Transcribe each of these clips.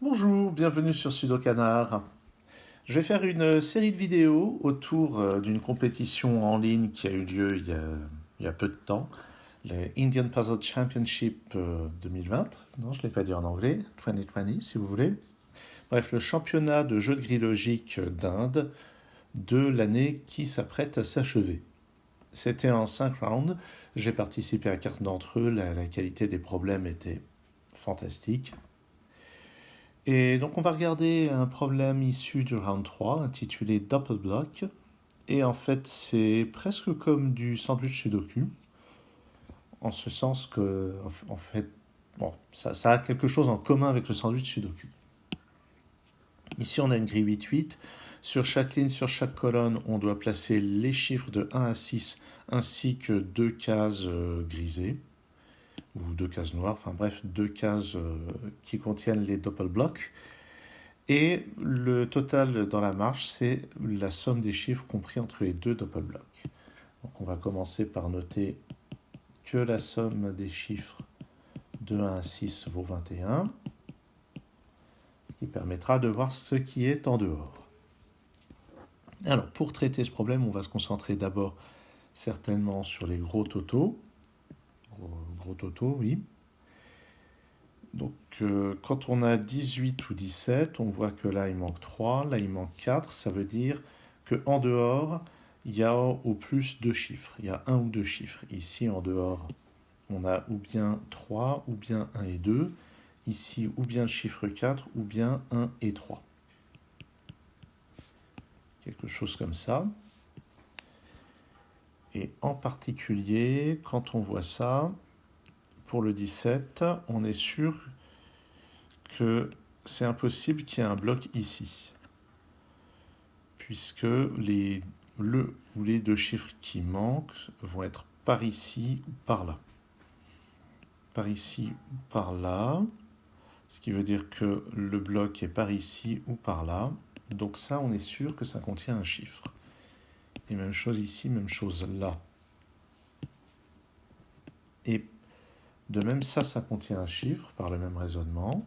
Bonjour, bienvenue sur Sudokanar. Je vais faire une série de vidéos autour d'une compétition en ligne qui a eu lieu il y a peu de temps, les Indian Puzzle Championship 2020. Non, je ne l'ai pas dit en anglais, 2020 si vous voulez. Bref, le championnat de jeux de grille logique d'Inde de l'année qui s'apprête à s'achever. C'était en 5 rounds, j'ai participé à 4 d'entre eux, la qualité des problèmes était fantastique. Et donc on va regarder un problème issu du round 3 intitulé Double Block. Et en fait c'est presque comme du sandwich sudoku, en ce sens que en fait bon, ça a quelque chose en commun avec le sandwich sudoku. Ici on a une grille 8-8. Sur chaque ligne, sur chaque colonne, on doit placer les chiffres de 1 à 6 ainsi que deux cases grisées ou deux cases noires, enfin bref, deux cases qui contiennent les double blocks. Et le total dans la marge, c'est la somme des chiffres compris entre les deux double blocks. Donc on va commencer par noter que la somme des chiffres de 1 à 6 vaut 21, ce qui permettra de voir ce qui est en dehors. Alors pour traiter ce problème, on va se concentrer d'abord certainement sur les gros totaux. Gros totaux, oui. Donc quand on a 18 ou 17, on voit que là il manque 3, là il manque 4, ça veut dire qu'en dehors, il y a au plus deux chiffres, il y a un ou deux chiffres. Ici en dehors, on a ou bien 3, ou bien 1 et 2, ici ou bien le chiffre 4, ou bien 1 et 3. Quelque chose comme ça. Et en particulier, quand on voit ça, pour le 17, on est sûr que c'est impossible qu'il y ait un bloc ici, puisque le ou les deux chiffres qui manquent vont être par ici ou par là. Par ici ou par là, ce qui veut dire que le bloc est par ici ou par là. Donc ça, on est sûr que ça contient un chiffre. Et même chose ici, même chose là. Et de même, ça contient un chiffre par le même raisonnement.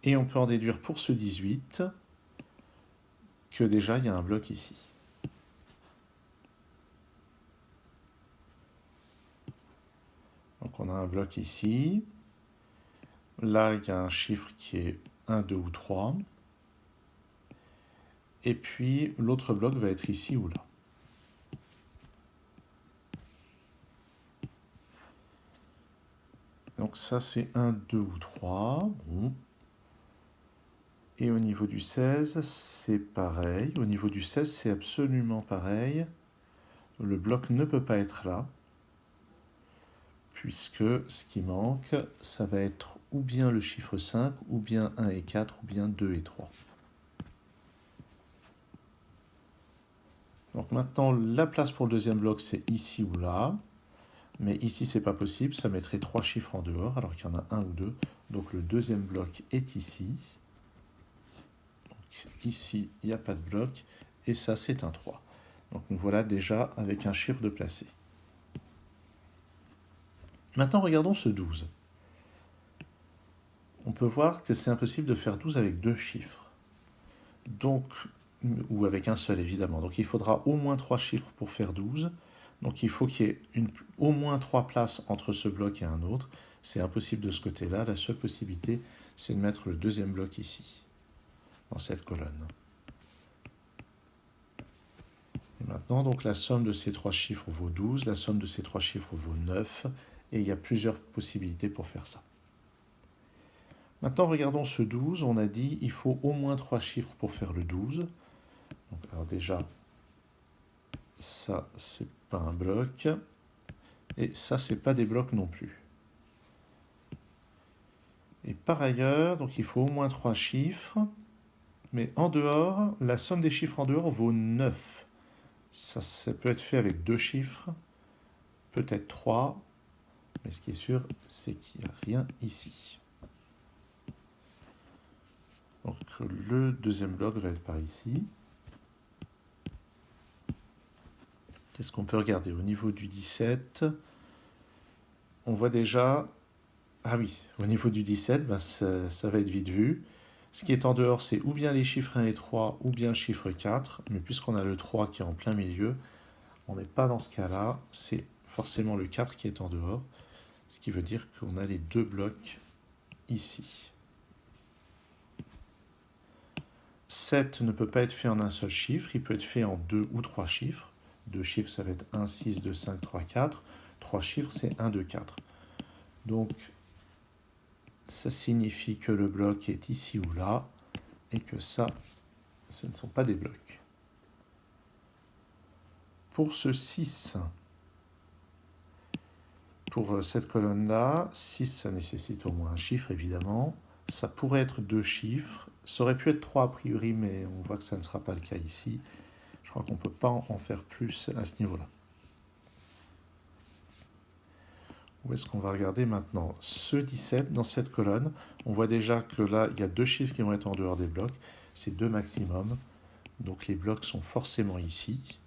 Et on peut en déduire pour ce 18 que déjà il y a un bloc ici. Donc on a un bloc ici. Là, il y a un chiffre qui est 1, 2 ou 3. Et puis l'autre bloc va être ici ou là. Donc ça c'est 1, 2 ou 3. Bon. Et au niveau du 16, c'est pareil. Au niveau du 16, c'est absolument pareil. Le bloc ne peut pas être là, puisque ce qui manque, ça va être ou bien le chiffre 5, ou bien 1 et 4, ou bien 2 et 3. Donc maintenant, la place pour le deuxième bloc, c'est ici ou là. Mais ici, c'est pas possible, ça mettrait 3 chiffres en dehors, alors qu'il y en a 1 ou 2. Donc le deuxième bloc est ici. Donc, ici, il n'y a pas de bloc, et ça, c'est un 3. Donc nous voilà déjà avec un chiffre de placé. Maintenant, regardons ce 12. On peut voir que c'est impossible de faire 12 avec deux chiffres. Donc, ou avec un seul, évidemment. Donc il faudra au moins 3 chiffres pour faire 12. Donc il faut qu'il y ait au moins 3 places entre ce bloc et un autre. C'est impossible de ce côté-là. La seule possibilité, c'est de mettre le deuxième bloc ici, dans cette colonne. Et maintenant, donc, la somme de ces 3 chiffres vaut 12, la somme de ces 3 chiffres vaut 9, et il y a plusieurs possibilités pour faire ça. Maintenant, regardons ce 12. On a dit il faut au moins 3 chiffres pour faire le 12. Donc, alors déjà, ça, c'est pas un bloc. Et ça, c'est pas des blocs non plus. Et par ailleurs, donc il faut au moins 3 chiffres. Mais en dehors, la somme des chiffres en dehors vaut 9. Ça peut être fait avec 2 chiffres, peut-être 3. Mais ce qui est sûr, c'est qu'il n'y a rien ici. Donc le deuxième bloc va être par ici. Qu'est-ce qu'on peut regarder? Au niveau du 17, on voit déjà Ah oui, au niveau du 17, ben ça va être vite vu. Ce qui est en dehors, c'est ou bien les chiffres 1 et 3, ou bien le chiffre 4. Mais puisqu'on a le 3 qui est en plein milieu, on n'est pas dans ce cas-là. C'est forcément le 4 qui est en dehors. Ce qui veut dire qu'on a les deux blocs ici. 7 ne peut pas être fait en un seul chiffre. Il peut être fait en 2 ou 3 chiffres. 2 chiffres, ça va être 1, 6, 2, 5, 3, 4. 3 chiffres, c'est 1, 2, 4. Donc, ça signifie que le bloc est ici ou là, et que ça, ce ne sont pas des blocs. Pour ce 6, pour cette colonne-là, 6, ça nécessite au moins un chiffre, évidemment. Ça pourrait être 2 chiffres. Ça aurait pu être 3 a priori, mais on voit que ça ne sera pas le cas ici. Je crois qu'on ne peut pas en faire plus à ce niveau-là. Où est-ce qu'on va regarder maintenant? Ce 17, dans cette colonne, on voit déjà que là, il y a 2 chiffres qui vont être en dehors des blocs. C'est 2 maximum. Donc les blocs sont forcément ici.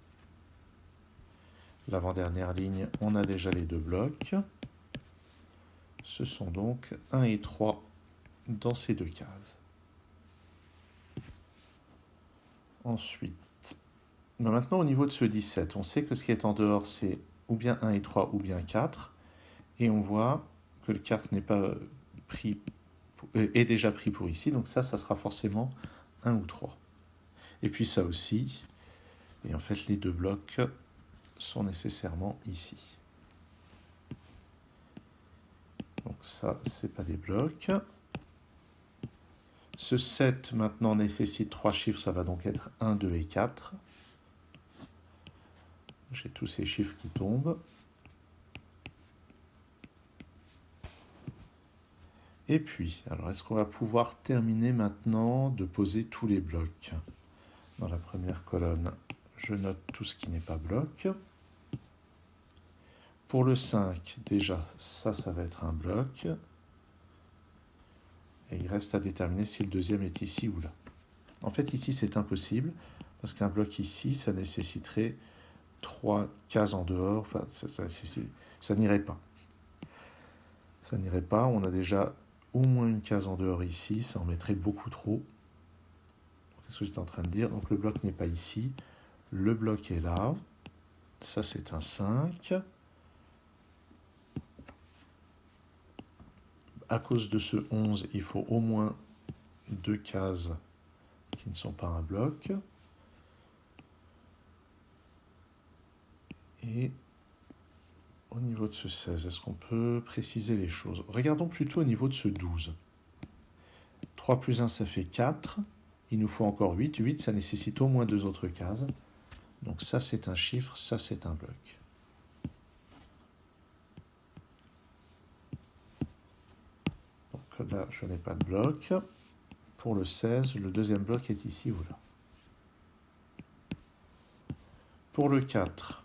L'avant-dernière ligne, on a déjà les 2 blocs. Ce sont donc 1 et 3 dans ces 2 cases. Ensuite, maintenant au niveau de ce 17, on sait que ce qui est en dehors, c'est ou bien 1 et 3 ou bien 4. Et on voit que le 4 n'est pas pris, est déjà pris pour ici. Donc ça sera forcément 1 ou 3. Et puis ça aussi. Et en fait, les 2 blocs sont nécessairement ici. Donc ça, c'est pas des blocs. Ce 7 maintenant nécessite 3 chiffres, ça va donc être 1, 2 et 4. J'ai tous ces chiffres qui tombent. Et puis, alors est-ce qu'on va pouvoir terminer maintenant de poser tous les blocs? Dans la première colonne, je note tout ce qui n'est pas bloc. Pour le 5, déjà, ça va être un bloc. Et il reste à déterminer si le deuxième est ici ou là. En fait, ici, c'est impossible, parce qu'un bloc ici, ça nécessiterait 3 cases en dehors. Enfin, ça n'irait pas. Ça n'irait pas. On a déjà au moins une case en dehors ici. Ça en mettrait beaucoup trop. Qu'est-ce que j'étais en train de dire? Donc, le bloc n'est pas ici. Le bloc est là. Ça, c'est un 5. À cause de ce 11, il faut au moins 2 cases qui ne sont pas un bloc. Et au niveau de ce 16, est-ce qu'on peut préciser les choses? Regardons plutôt au niveau de ce 12. 3 plus 1, ça fait 4. Il nous faut encore 8. 8, ça nécessite au moins 2 autres cases. Donc ça, c'est un chiffre, ça, c'est un bloc. Donc là, je n'ai pas de bloc. Pour le 16, le deuxième bloc est ici ou là. Pour le 4,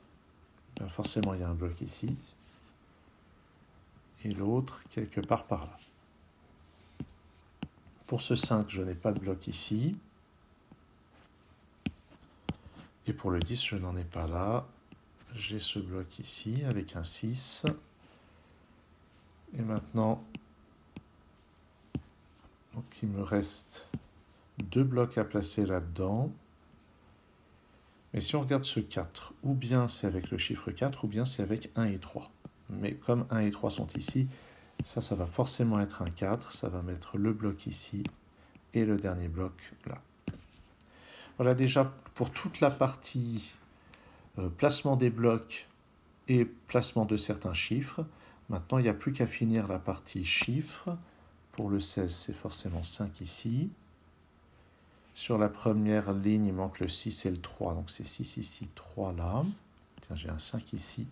ben forcément, il y a un bloc ici. Et l'autre, quelque part par là. Pour ce 5, je n'ai pas de bloc ici. Et pour le 10, je n'en ai pas là. J'ai ce bloc ici avec un 6. Et maintenant, donc il me reste 2 blocs à placer là-dedans. Mais si on regarde ce 4, ou bien c'est avec le chiffre 4, ou bien c'est avec 1 et 3. Mais comme 1 et 3 sont ici, ça va forcément être un 4. Ça va mettre le bloc ici et le dernier bloc là. Voilà déjà pour toute la partie placement des blocs et placement de certains chiffres. Maintenant, il n'y a plus qu'à finir la partie chiffres. Pour le 16, c'est forcément 5 ici. Sur la première ligne, il manque le 6 et le 3, donc c'est 6 ici, 3 là. Tiens, j'ai un 5 ici.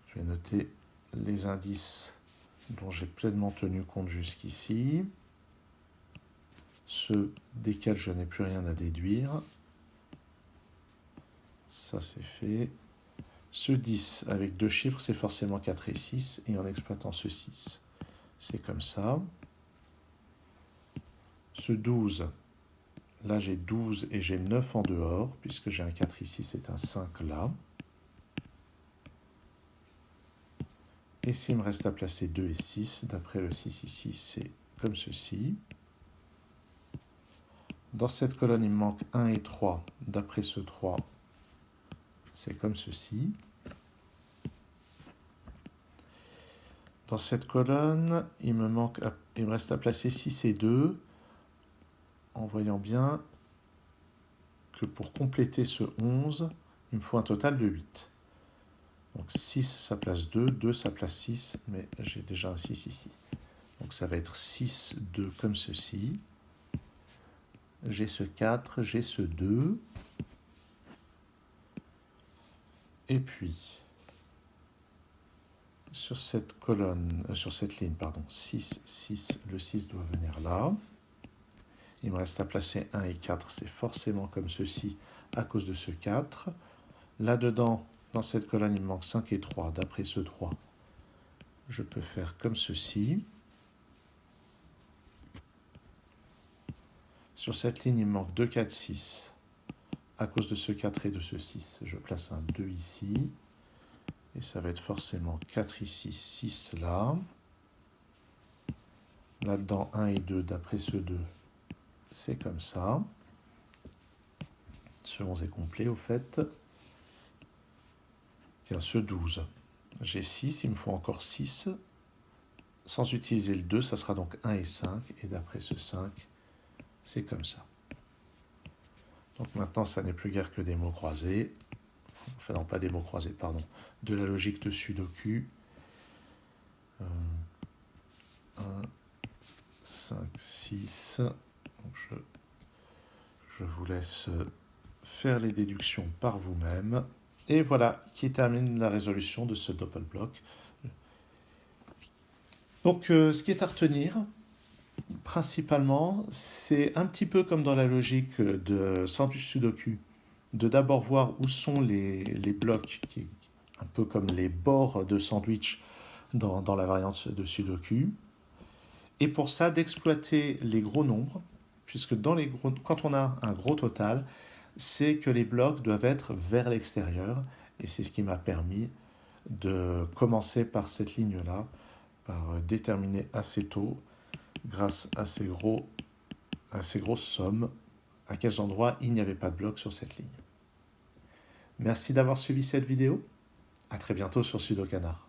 Je vais noter les indices dont j'ai pleinement tenu compte jusqu'ici. Ceux desquels je n'ai plus rien à déduire. Ça, c'est fait. Ce 10 avec 2 chiffres, c'est forcément 4 et 6. Et en exploitant ce 6, c'est comme ça. Ce 12, là j'ai 12 et j'ai 9 en dehors, puisque j'ai un 4 ici, c'est un 5 là. Et s'il me reste à placer 2 et 6, d'après le 6 ici, c'est comme ceci. Dans cette colonne, il me manque 1 et 3. D'après ce 3, c'est comme ceci. Dans cette colonne, il me reste à placer 6 et 2, en voyant bien que pour compléter ce 11, il me faut un total de 8. Donc 6, ça place 2, 2, ça place 6, mais j'ai déjà un 6 ici. Donc ça va être 6, 2 comme ceci. J'ai ce 4, j'ai ce 2. Et puis, sur cette colonne, sur cette ligne, pardon, 6, 6, le 6 doit venir là. Il me reste à placer 1 et 4, c'est forcément comme ceci à cause de ce 4. Là-dedans, dans cette colonne, il me manque 5 et 3. D'après ce 3, je peux faire comme ceci. Sur cette ligne, il me manque 2, 4, 6. À cause de ce 4 et de ce 6, je place un 2 ici. Et ça va être forcément 4 ici, 6 là. Là-dedans, 1 et 2, d'après ce 2, c'est comme ça. Ce 11 est complet, au fait. Tiens, ce 12. J'ai 6, il me faut encore 6. Sans utiliser le 2, ça sera donc 1 et 5. Et d'après ce 5, c'est comme ça. Donc maintenant, ça n'est plus guère que des mots croisés. Enfin, non, pas des mots croisés, pardon. De la logique de Sudoku. 1, 5, 6. Donc je vous laisse faire les déductions par vous-même. Et voilà, qui termine la résolution de ce doppelblock. Donc, ce qui est à retenir, principalement, c'est un petit peu comme dans la logique de sandwich Sudoku, de d'abord voir où sont les blocs, un peu comme les bords de sandwich dans la variante de Sudoku. Et pour ça, d'exploiter les gros nombres, puisque quand on a un gros total, c'est que les blocs doivent être vers l'extérieur. Et c'est ce qui m'a permis de commencer par cette ligne-là, par déterminer assez tôt, grâce à ces grosses sommes, à quels endroits il n'y avait pas de bloc sur cette ligne. Merci d'avoir suivi cette vidéo. À très bientôt sur Sudokanar.